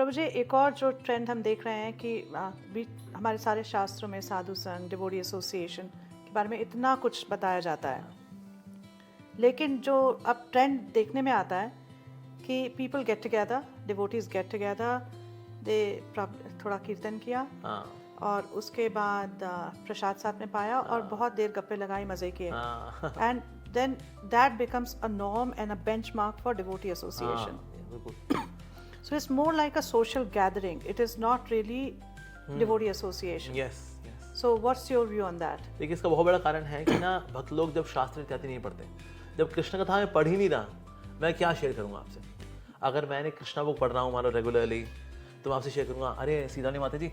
प्रभु जी, एक और जो ट्रेंड हम देख रहे हैं कि हमारे सारे शास्त्रों में साधु संघ, डिवोटी एसोसिएशन के बारे में इतना कुछ बताया जाता है, लेकिन जो अब ट्रेंड देखने में आता है कि people get together, devotees get together, they थोड़ा कीर्तन किया हाँ और उसके बाद प्रसाद साहब ने पाया और बहुत देर गप्पे लगाई, मजे किए, हाँ and then that becomes a norm and a benchmark for devotee association. बिल्कुल. So it's more like a social gathering. It is not really devotee association. Yes yes. So what's your view on that? देखिए, इसका बहुत बड़ा कारण है कि ना भक्त लोग जब शास्त्र इत्यादि नहीं पढ़ते, जब कृष्ण कथा में पढ़ ही नहीं रहा, मैं क्या शेयर करूंगा आपसे. अगर मैंने कृष्णा बुक पढ़ रहा हूँ मान लो रेगुलरली, तो मैं आपसे शेयर करूंगा, अरे सीतारानी माता जी,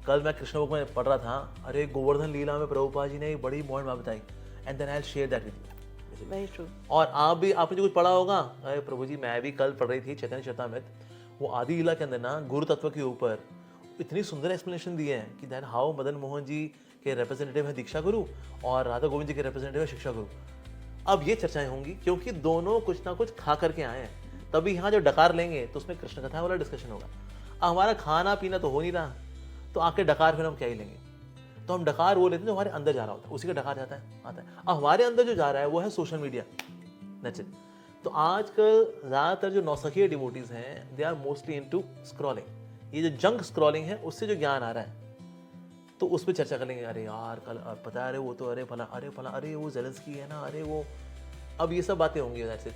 कल मैं कृष्ण बुक में पढ़ रहा था, अरे गोवर्धन लीला में प्रभुपाद जी ने एक बड़ी इम्पोर्टेंट बात बताई, and then I will share that with you. Very true. और आपने जो कुछ पढ़ा होगा, अरे प्रभु जी मैं भी कल पढ़ रही थी चैतन्य चरितामृत, वो आदि लीला के अंदर ना गुरु तत्व के ऊपर इतनी सुंदर एक्सप्लेनेशन दिए हैं कि दैट हाउ मदन मोहन जी के रिप्रेजेंटेटिव है दीक्षा गुरु और राधा गोविंद जी के रिप्रेजेंटेटिव है शिक्षा गुरु. अब ये चर्चाएं होंगी क्योंकि दोनों कुछ ना कुछ खा करके आए हैं, तभी यहाँ जो डकार लेंगे तो उसमें कृष्ण कथा वाला डिस्कशन होगा. अब हमारा खाना पीना तो हो नहीं रहा, तो आके डकार फिर हम क्या ही लेंगे. तो हम डकार वो लेते हैं जो हमारे अंदर जा रहा होता है, उसी का डकार जाता है आता है. अब हमारे अंदर जो जा रहा है वो है सोशल मीडिया. That's it. तो आजकल ज़्यादातर जो नौसखिया डिवोटीज हैं, they are mostly into scrolling. ये जो जंक स्क्रॉलिंग है उससे जो ज्ञान आ रहा है, तो उस पर चर्चा करेंगे. अरे यार कल पता है, अरे वो तो अरे फला अरे वो जेलेंस्की है ना, अरे वो, अब ये सब बातें होंगी. That's it.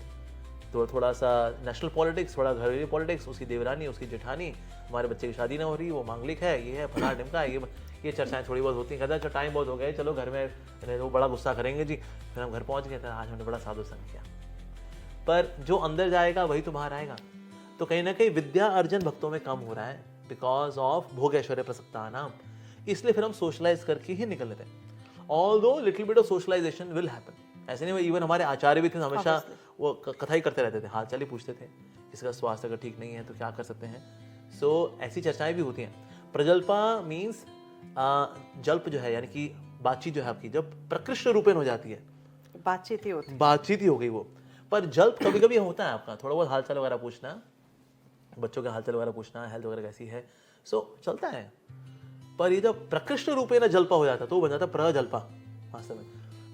तो थोड़ा सा नेशनल पॉलिटिक्स, थोड़ा घरेलू पॉलिटिक्स, उसकी देवरानी, उसकी जेठानी, हमारे बच्चे की शादी ना हो रही, वो मांगलिक है, ये है फला ढिमका है, ये चर्चाएं थोड़ी बहुत होती हैं. कहता है अच्छा टाइम बहुत हो गया, चलो घर में रहे, वो बड़ा गुस्सा करेंगे जी. फिर हम घर पहुंच गए, आज हमने बड़ा साधु संग किया. पर जो अंदर जाएगा वही तो बाहर आएगा. तो कहीं ना कहीं विद्या अर्जन भक्तों में कम हो रहा है बिकॉज ऑफ भोग ऐश्वर्य प्रसक्ता नाम. इसलिए फिर हम सोशलाइज करके ही निकल लेते हैं. Although little bit of socialization will happen. ऐसे नहीं, इवन हमारे आचार्य भी थे, हमेशा वो कथा ही करते रहते थे, हाल चाल ही पूछते थे, किसी का स्वास्थ्य अगर ठीक नहीं है तो क्या कर सकते हैं. सो ऐसी चर्चाएं भी होती हैं. प्रजल्पा मीन्स जल्प जो है, यानी कि बातचीत जो है आपकी जब प्रकृष्ट रूपेण हो जाती है, बातचीत ही हो गई वो. पर जल्प कभी कभी होता है आपका, थोड़ा बहुत हालचाल वगैरह पूछना, बच्चों के हालचाल वगैरह पूछना, हेल्थ वगैरह कैसी है, सो चलता है. पर ये जब प्रकृष्ट रूपे ना जल्पा हो जाता है तो वो बन जाता है प्रजल्पा वास्तव में.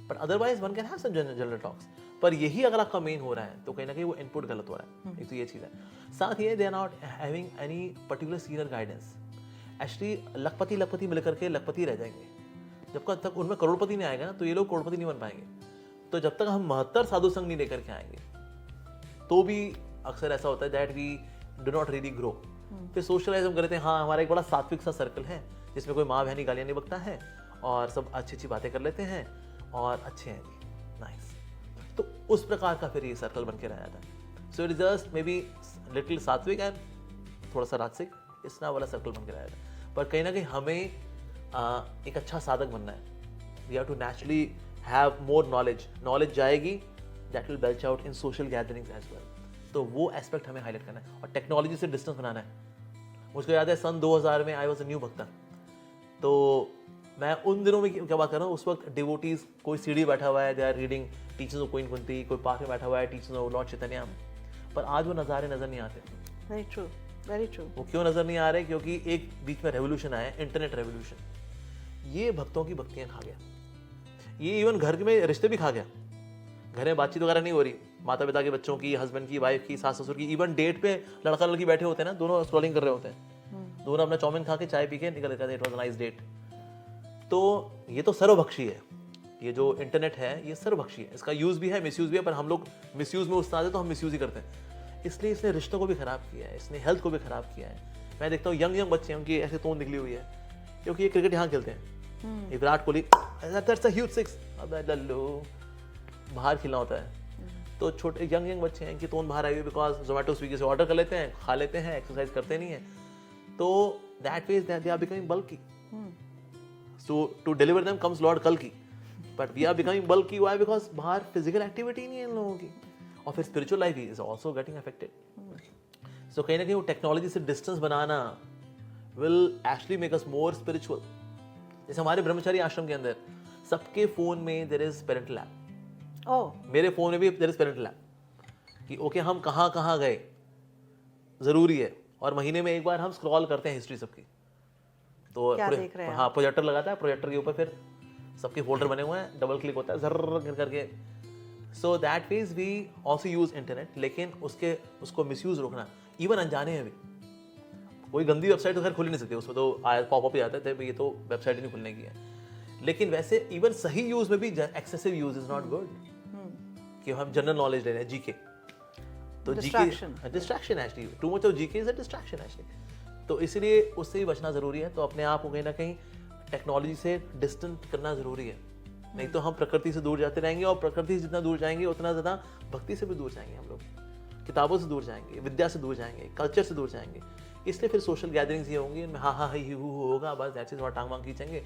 But otherwise one can have some general talks. पर यही अगर आपका मेन हो रहा है तो कहीं ना कहीं वो इनपुट गलत हो रहा है. एक तो ये चीज़ है. साथ ही they are not having any particular senior guidance. Actually लखपति मिलकर के लखपति रह जाएंगे. जब तक उनमें करोड़पति नहीं आएगा ना, तो ये लोग करोड़पति नहीं बन पाएंगे. तो जब तक हम 72 साधु संघ नहीं लेकर के आएंगे तो भी अक्सर ऐसा होता है that we do not really grow. फिर सोशलाइज हम करते हैं, हाँ हमारा एक बड़ा सात्विक सा सर्कल है जिसमें कोई माँ बहनी गालियाँ नहीं बकता है और सब अच्छी अच्छी बातें कर लेते हैं और अच्छे हैं जी, नाइस. तो उस प्रकार का फिर ये सर्कल बन के रह जाता है. So it is just may be little सात्विक एंड थोड़ा सा राजसिक, इस वाला सर्कल बन के रह जाता है. पर कहीं ना कहीं हमें एक अच्छा साधक बनना है. We have to naturally have more knowledge जाएगी, that will belch out in social gatherings as well. तो वो एस्पेक्ट हमें हाईलाइट करना है और टेक्नोलॉजी से डिस्टेंस बनाना है. मुझको याद है सन 2000 में आई वॉज अ न्यू भक्ता. तो मैं उन दिनों में क्या बात कर रहा हूँ, उस वक्त डिवोटीज कोई सीढ़ी बैठा हुआ है, they are reading teachers of Queen Kunti, कोई पार्क में बैठा हुआ है टीचर्स ऑफ लॉर्ड चैतन्य. पर आज वो नज़ारे नजर नहीं आते. Very true, very true. वो क्यों नजर नहीं आ रहे? क्योंकि एक बीच में रेवोल्यूशन आया, इंटरनेट रेवोल्यूशन. ये भक्तों की भक्तियां खा गया. ये इवन घर में रिश्ते भी खा गया. घर में बातचीत वगैरह नहीं हो रही, माता पिता के बच्चों की, हस्बैंड की, वाइफ की, सास ससुर की. इवन डेट पे लड़का लड़की बैठे होते हैं ना, दोनों स्क्रॉलिंग कर रहे होते हैं, दोनों अपना चाउमीन खा के चाय पी के निकल गए, it was a nice date. तो ये तो सर्वभक्षी है. ये जो इंटरनेट है ये सर्वभक्षी है. इसका यूज भी है, मिसयूज भी है, पर हम लोग मिसयूज में उस्ताद है तो हम मिसयूज ही करते हैं. इसलिए इसने रिश्तों को भी खराब किया है, इसने हेल्थ को भी खराब किया है. मैं देखता हूँ यंग बच्चे हैं, उनकी ऐसे तोंद निकली हुई है क्योंकि ये क्रिकेट यहाँ खेलते हैं. ये Virat Kohli, that's a huge six, अबे लल्लू, बाहर खेलना होता है. तो छोटे यंग बच्चे हैं, इनकी तोंद बाहर आई हुई बिकॉज जोमेटो स्विगी से ऑर्डर कर लेते हैं, खा लेते हैं, एक्सरसाइज करते नहीं है. तो that way they are becoming bulky. So to deliver them comes lord कल्की, but we are becoming bulky. Why? Because बाहर फिजिकल एक्टिविटी नहीं है इन लोगों की, और फिर spiritual life is also getting affected. So कहीं ना कहीं वो टेक्नोलॉजी से डिस्टेंस बनाना will actually make us more spiritual. जैसे हमारे ब्रह्मचारी आश्रम के अंदर सबके फोन में देयर इज पेरेंटल ऐप. मेरे फोन में भी देयर इज पेरेंटल ऐप कि ओके हम कहाँ कहाँ गए जरूरी है, और महीने में एक बार हम स्क्रॉल करते हैं हिस्ट्री सबकी। तो क्या देख रहे हैं हाँ, प्रोजेक्टर लगाता है, प्रोजेक्टर के ऊपर फिर सबके फोल्डर बने हुए हैं, डबल क्लिक होता है जर्र करके। So that means we also use internet, लेकिन उसको मिसयूज रोकना। इवन अनजाने में भी कोई गंदी वेबसाइट तो खैर खुल ही नहीं सकती, उसमें तो पॉपअप ही आते थे भाई ये तो वेबसाइट ही नहीं खुलने की है। लेकिन वैसे इवन सही यूज में भी excessive use is not good, कि हम जनरल नॉलेज ले रहे हैं, जीके तो distraction actually, too much of GK is a distraction actually. तो इसलिए उससे भी बचना जरूरी है। तो अपने आप को कहीं ना कहीं टेक्नोलॉजी से डिस्टेंट करना जरूरी है, नहीं तो हम प्रकृति से दूर जाते रहेंगे, और प्रकृति से जितना दूर जाएंगे उतना ज़्यादा भक्ति से भी दूर जाएंगे हम लोग, किताबों से दूर जाएंगे, विद्या से दूर जाएंगे, कल्चर से दूर जाएंगे। इसलिए फिर सोशल गैदरिंग्स ये होंगी, इनमें हाँ हाँ ही हू होगा, बस ऐसे थोड़ा टांग वांग खींचेंगे,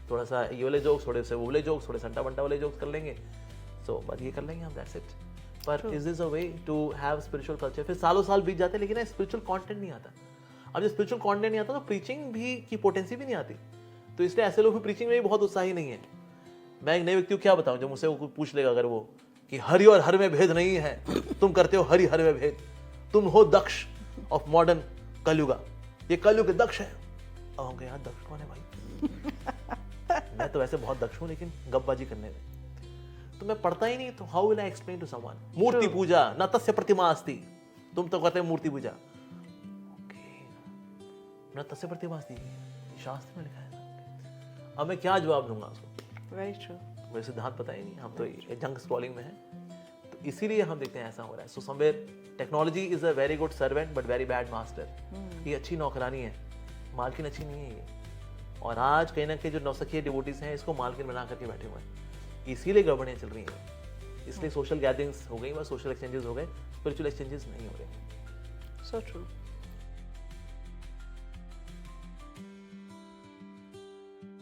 थोड़ा सा ये वाले जोक्स, थोड़े से वो वाले जोक्स, थोड़े संटा बंटा वाले जोक्स कर लेंगे, सो बस ये कर लेंगे हम, दैट्स इट। पर is this a way to have spiritual culture? फिर सालों साल बीत जाते हैं लेकिन स्पिरिचुअल कंटेंट नहीं आता। अब जब स्पिरिचुअल कंटेंट नहीं आता तो प्रीचिंग भी की पोटेंसी भी नहीं आती। तो इसलिए ऐसे लोग प्रीचिंग में भी बहुत उत्साही नहीं है। मैं एक नए व्यक्ति को क्या बताऊं, जब मुझसे वो पूछ लेगा अगर वो कि हरि और हर में भेद नहीं है, तुम करते हो हरि हर में भेद, तुम हो दक्ष ऑफ मॉडर्न कलयुगा, ये कलयुग दक्ष है। अब हम कहें यार दक्ष कौन है भाई? मैं तो वैसे बहुत दक्ष हूं, लेकिन गपबाजी करने में तो मैं पढ़ता ही नहीं, तो how will I explain to someone? मूर्ति पूजा न तस्य प्रतिमा अस्ति, तुम तो कहते हो मूर्ति पूजा, न तस्य प्रतिमा अस्ति, शास्त्र में लिखा है। अब मैं क्या जवाब दूंगा उसको? Very true. मुझे सिद्धांत पता ही नहीं, हम तो जंक स्क्रॉलिंग में हैं। तो इसीलिए हम देखते हैं ऐसा हो रहा है। So somewhere technology is a very good servant but very bad master. ये अच्छी नौकरानी है, मालकिन अच्छी नहीं है ये। और आज कहीं ना कहीं जो नौसखी डिवोटीज हैं इसको मालकिन बना करके बैठे हुए हैं, इसीलिए गड़बड़ियाँ चल रही हैं। इसलिए सोशल गैदरिंग्स हो गई, बस सोशल एक्सचेंजेस हो गए, स्पिरिचुअल एक्सचेंजेस नहीं हो रहे। So true.